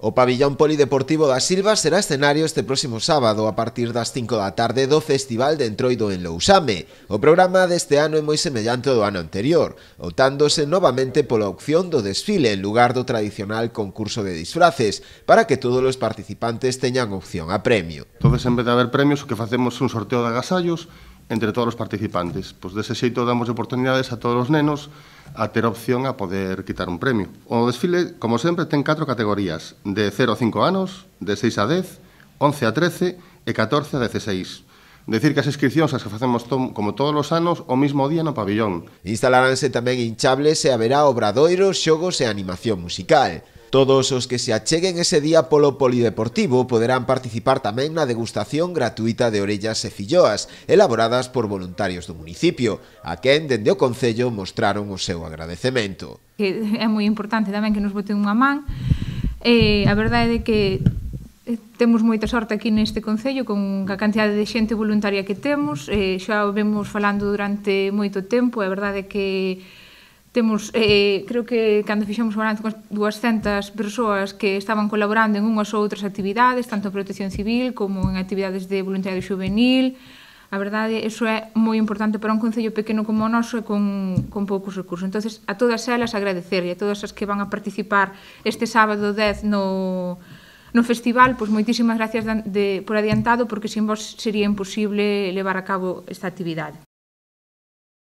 O pabillón polideportivo das Silvas será escenario este próximo sábado a partir das 5 da tarde do Festival de Entroido en Lousame. O programa deste ano é moi semellante ao do ano anterior, optándose novamente pola opción do desfile en lugar do tradicional concurso de disfraces, para que todos os participantes teñan opción a premio. Entonces, en vez de haber premios, o que facemos un sorteo de agasallos entre todos os participantes. Pois dese xeito damos oportunidades a todos os nenos a ter opción a poder quitar un premio. O desfile, como sempre, ten 4 categorías, de 0 a 5 anos, de 6 a 10, 11 a 13 e 14 a 16. Decir que as inscripcións as que facemos como todos os anos o mismo día no pabillón. Instalaránse tamén hinchables e haberá obradoiros, xogos e animación musical. Todos os que se acheguen ese día polo polideportivo poderán participar tamén na degustación gratuita de orellas e filloas, elaboradas por voluntarios do municipio, a quen dende o Concello mostraron o seu agradecemento. É moi importante tamén que nos boten unha man. A verdade é que temos moita sorte aquí neste Concello con a cantidade de xente voluntaria que temos. Xa o vemos falando durante moito tempo, a verdade é que temos, creo que cando fixemos o balance con 200 persoas que estaban colaborando en unhas ou outras actividades, tanto en protección civil como en actividades de voluntariado juvenil. A verdade, iso é moi importante para un concello pequeno como o noso e con poucos recursos. Entonces, a todas elas agradecer e a todas as que van a participar este sábado 10 no festival, pois moitísimas gracias por adiantado, porque sin vos sería imposible levar a cabo esta actividade.